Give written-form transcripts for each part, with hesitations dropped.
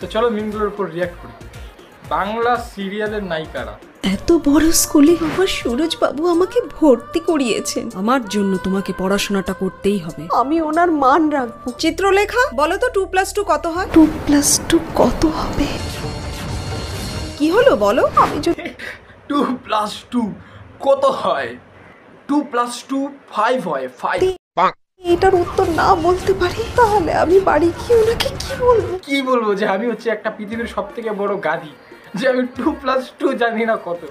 তো চলো মিমগুলোর উপর রিয়াক্ট করি। বাংলা সিরিয়ালের নায়িকারা। এত বড় স্কুলে আমার সুরজ বাবু আমাকে ভর্তি করিয়েছেন। আমার জন্য তোমাকে পড়াশোনাটা করতেই হবে। আমি ওনার মান রাখবো। চিত্রলেখা, বলো তো 2+2 কত হয়? 2+2 কত হবে? কি হলো বলো? আমি যদি 2+2 কত হয়? 2+2 5 হয়। 5 এটার উত্তর না বলতে পারি তাহলে আমি বাড়ি গিয়ে ওনাকে কি বলবো? যে আমি হচ্ছে একটা পৃথিবীর সব থেকে বড় গাধি, যে আমি 2+2 জানি না কত।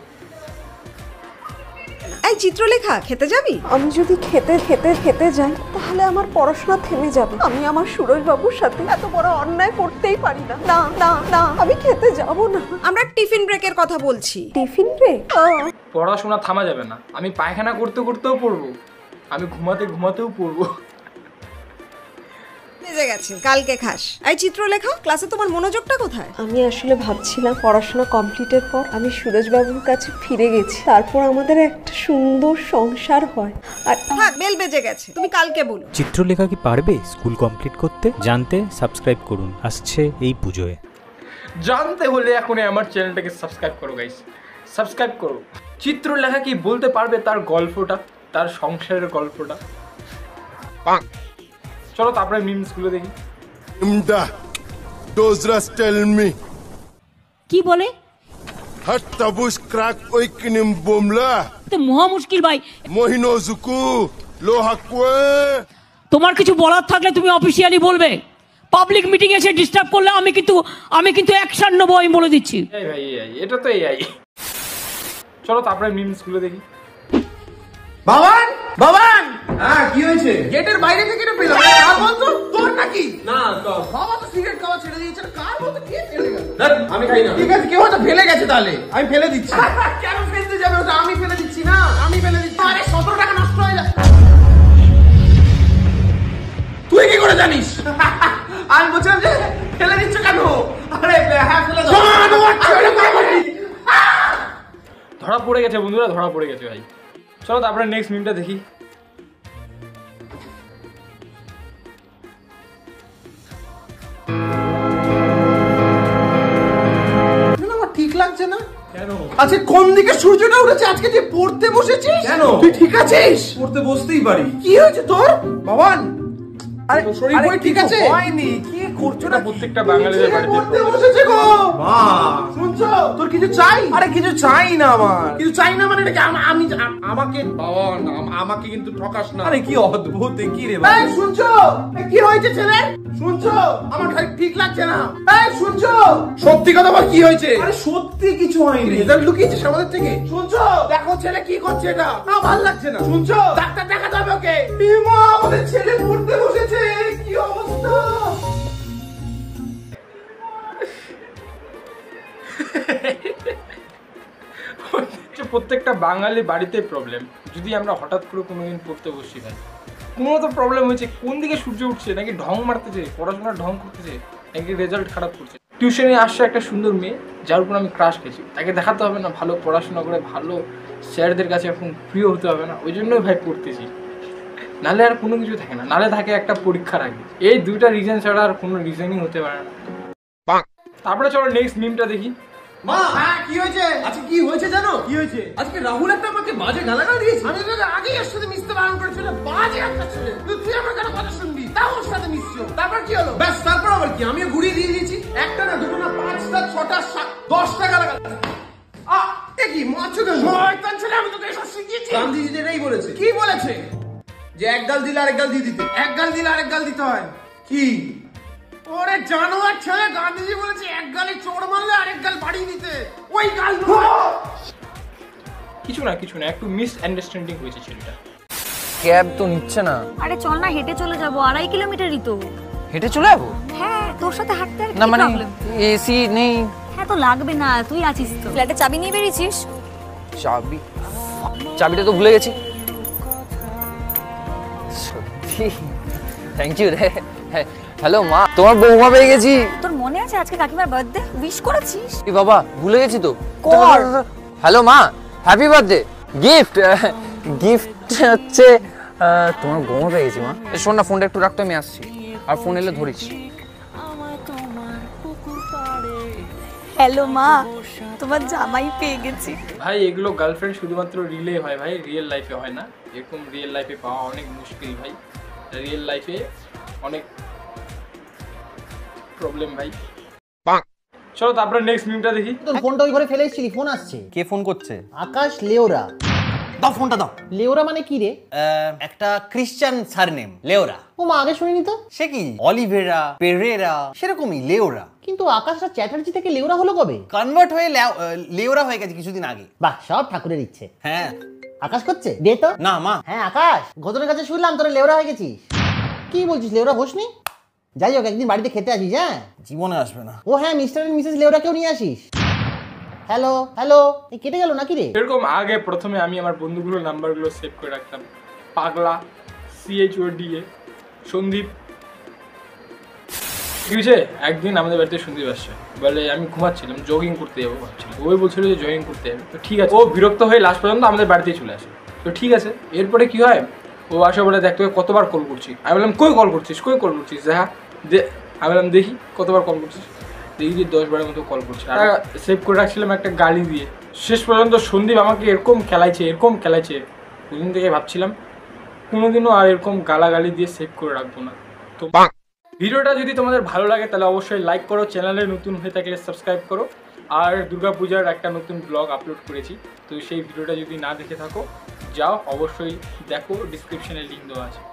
এই চিত্রলেখা, খেতে যাবি? আমি যদি খেতে যাই তাহলে আমার পড়াশোনা থেমে যাবে। আমি আমার সুরজ বাবুর সাথে এত বড় অন্যায় করতেই পারি না। না না না, আমি খেতে যাব না। আমরা টিফিন ব্রেকের কথা বলছি। Tiffin break? পড়াশোনা থামা যাবে না। আমি পায়খানা করতেও পড়বো, আমি ঘুমাতেও পড়বো। বেজে গেছে, কালকে খাস। এই চিত্রলেখা, ক্লাসে তোমার মনোযোগটা কোথায়? আমি আসলে ভাবছিলাম পড়াশোনা কমপ্লিটের পর আমি সুরজ বাবুর কাছে ফিরে গেছি, তারপর আমাদের একটা সুন্দর সংসার হয়। আর থাক, বেল বেজে গেছে, তুমি কালকে বলো। চিত্রলেখা কি পারবে স্কুল কমপ্লিট করতে? জানতে সাবস্ক্রাইব করুন, আসছে এই পুজোয়। জানতে হলে এখনই আমার চ্যানেলটাকে সাবস্ক্রাইব করো গাইস, সাবস্ক্রাইব করো। চিত্রলেখা কি বলতে পারবে তার গল্পটা, তার সংসারের গল্পটা? চলো তারপরে মিমস গুলো দেখি। কি বলে? Hat tabus crack oikinim bomla. তো মহা মুশকিল ভাই। Mohinozuku lohakwe. তোমার কিছু বলার থাকলে তুমি অফিসিয়ালি বলবে। পাবলিক মিটিং এসে ডিস্টার্ব করলে আমি কিন্তু অ্যাকশন নেবো, আমি বলে দিচ্ছি। এই ভাই এটা তো এই চলো তারপরে মিমস গুলো দেখি। বাবান হ্যাঁ কি হয়েছে? গেটের বাইরে থেকে এটা পেলাম। কার বলতো? তোর নাকি? না তো বাবা তো সিগারেট খাওয়া ছেড়ে দিয়েছে। কার বলতো কে ফেলে গেল? আমি খাই না। ঠিক আছে, কেউ হয়তো ফেলে গেছে, তাহলে আমি ফেলে দিচ্ছি। কেন ফেলতে যাবে ওটা? আমি ফেলে দিচ্ছি না, আমি ফেলে দিচ্ছি। আরে 17 টাকা নষ্ট হয়ে যায়। তুই কি করে জানিস? আমি বলছিলাম যে ফেলে দিচ্ছ কেন? আরে হ্যাঁ ফেলে দাও। ধরা পড়ে গেছে বন্ধুরা, ধরা পড়ে গেছে ভাই। চলো তারপরে নেক্সট মিমটা দেখি। ঠিক লাগছে না কেন? আজকে কোন দিকে সূর্যটা উঠেছে? আজকে তুই পড়তে বসেছিস কেন? তুই ঠিক আছিস? পড়তে বসতেই পারি। কি হয়েছে তোর বাবান? আরে শরীর ঠিক আছে? হয়নি। কি করছো না? প্রত্যেকটা বাঙালিদের বাড়িতে পড়তে বসেছে গো। মা শুনছো? তোর কিছু চাই? আরে কিছু চাই না আমার। কিছু চাই না মানে এটা আমি আমাকে বাবান আমাকে কিন্তু ঠকাস না। আরে কি অদ্ভুত কি রে ভাই। এই শুনছো? কি হয়েছে ছেলে? শুনছো? আমার ঠিক লাগছে না। এই শুনছো? সত্যি কথা বল, কি হয়েছে? আরে সত্যি কিছু হয়নি। রেজাল্ট লুকিয়েছিস আমাদের থেকে। শুনছো? দেখো ছেলে কি করছে এটা। না ভালো লাগছে না। শুনছো? ডাক্তার দেখাতে হবে ওকে। মা আমাদের ছেলে পড়তে বসেছে। কি অবস্থা? প্রত্যেকটা বাঙালি বাড়িতে প্রবলেম। যদি আমরা হঠাৎ করে কোনোদিন পড়তে বসি ভাই, কোনো তো প্রবলেম হয়েছে। কোন দিকে সূর্য উঠছে, নাকি ঢং মারতেছে, পড়াশোনার ঢং করতেছে, নাকি রেজাল্ট খারাপ করছে। টিউশনে আসছে একটা সুন্দর মেয়ে যার উপর আমি ক্রাশ খেয়েছি, তাকে দেখাতে হবে না ভালো পড়াশোনা করে ভালো স্যারদের কাছে এখন প্রিয় হতে হবে না, ওই জন্যই ভাই পড়তেছি। নালে আর কোনো কিছু থাকে না, নালে থাকে একটা পরীক্ষার আগে। এই দুইটা রিজন ছাড়া আর কোনো রিজনই হতে পারে না। তারপরে চলো নেক্সট মিমটা দেখি। মা হ্যাঁ কি হয়েছে? আজকে কি হয়েছে জানো? কি হয়েছে? আজকে রাহুল একটা আমাকে বাজে গালাগাল দিয়েছে। আমি তোকে আগেই এর সাথে মিশতে বারণ করেছিল। বাজে একটা ছেলে। তুই আমার কেন কথা শুনবি? তাও ওর সাথে মিশছো। তারপর কি হলো? ব্যাস তারপর আবার কি? আমিও ঘুরিয়ে দিয়ে দিয়েছি। একটা না, দুটো না, 5টা 6টা 10টা গালাগাল। কি মারছো কেন? শয়তান ছেলে, আমি তোকে এসব শিখিয়েছি। গান্ধীজি এটাই বলেছে। কি বলেছে? যে এক গাল দিলে আরেক গাল দিয়ে দিতে, এক গাল দিলে আরেক গাল দিতে হয়। কি ওরে জানোয়ার ছেলে, গান্ধীজি বলেছে এক গালে চোর মারলে আরেক গাল বাড়িয়ে দিতে। ওই গাল কিছু না, একটু মিস আন্ডারস্ট্যান্ডিং হয়েছে ছেলেটা। ক্যাব তো নিচ্ছে না। আরে চল না, হেঁটে চলে যাবো। 2.5 কিলোমিটারই তো। হেঁটে চলে যাবো? হ্যাঁ, তোর সাথে হাঁটতে আর না কি মানে প্রবলেম? এসি নেই। হ্যাঁ তো লাগবে না, তুই আছিস তো। ফ্ল্যাটে চাবি নিয়ে বেরিয়েছিস? চাবিটা তো ভুলে গেছি। সত্যি থ্যাংক ইউ রে। হ্যালো মা, তোমার বৌমা পেয়ে গেছি। তোর মনে আছে আজকে কাকিমার বার্থডে? উইশ করেছিস? এই বাবা ভুলে গেছি তো। কর। হ্যালো মা, হ্যাপি বার্থডে। গিফট হচ্ছে তোমার বৌমা পেয়ে গেছি মা। শোন না, ফোনটা একটু রাখতো, আমি আসছি। আর ফোন এলে ধরিস। হ্যালো মা, তোমার জামাই পেয়ে গেছি। ভাই এগুলো গার্লফ্রেন্ড শুধুমাত্র রিলে হয় ভাই, রিয়েল লাইফে হয় না। এরকম রিয়েল লাইফে পাওয়া অনেক মুশকিল ভাই, রিয়েল লাইফে অনেক প্রবলেম ভাই। চলো তারপরে নেক্সট মিমটা দেখি। তোর ফোনটা ওই ঘরে ফেলে এসেছিলি, ফোন আসছে। কে ফোন করছে? আকাশ লেওরা। দাও ফোনটা দাও। লেওরা মানে কি রে? একটা ক্রিশ্চিয়ান সারনেম, লেওরা। ও মা, আগে শুনিনি তো। সে কি অলিভেরা, পেরেরা, সেরকমই লেওরা। কিন্তু আকাশটা চ্যাটার্জি থেকে লেওরা হলো কবে? কনভার্ট হয়ে লেওরা হয়ে গেছে কিছুদিন আগে। বাহ, সব ঠাকুরের ইচ্ছে। হ্যাঁ। আকাশ করছে দে তো। না মা। হ্যাঁ আকাশ, ঘটনের কাছে শুনলাম তোরা লেওরা হয়ে গেছিস। কি বলছিস, লেওরা হোসনি? যাই হোক, একদিন বাড়িতে খেতে আসিস। হ্যাঁ, জীবনে আসবে না। ও হ্যাঁ, মিস্টার এন্ড মিসেস লেওরাকেও নিয়ে আসিস। হ্যালো হ্যালো, এই কেটে গেল নাকি রে? এরকম আগে প্রথমে আমি আমার বন্ধুগুলোর নাম্বারগুলো সেভ করে রাখতাম। পাগলা, CHODA, সন্দীপ। কি হয়েছে, একদিন আমাদের বাড়িতে সন্দীপ আসছে, বলে আমি ঘুমাচ্ছিলাম, জগিং করতে যাবো ভাবছিলাম। ওই বলছিল যে জগিং করতে যাবে, তো ঠিক আছে। ও বিরক্ত হয়ে লাস্ট পর্যন্ত আমাদের বাড়িতেই চলে আসে। তো ঠিক আছে, এরপরে কি হয়, ও আসে বলে দেখ তোকে কতবার কল করছি। আমি বললাম কই কল করছিস, হ্যাঁ আমি বললাম দেখি কতবার কল করছিস। দেখি যে 10-12 মতো কল করছে। আর সেভ করে রাখছিলাম একটা গালি দিয়ে। শেষ পর্যন্ত সন্দীপ আমাকে এরকম খেলাইছে, ওদিন থেকে ভাবছিলাম কোনোদিনও আর এরকম গালাগালি দিয়ে সেভ করে রাখবো না। তো ভিডিওটা যদি তোমাদের ভালো লাগে তাহলে অবশ্যই লাইক করো, চ্যানেলে নতুন হয়ে থাকলে সাবস্ক্রাইব করো। আর দুর্গাপূজার একটা নতুন ব্লগ আপলোড করেছি, তো সেই ভিডিওটা যদি না দেখে থাকো যাও অবশ্যই দেখো, ডিসক্রিপশনে লিঙ্ক দেওয়া আছে।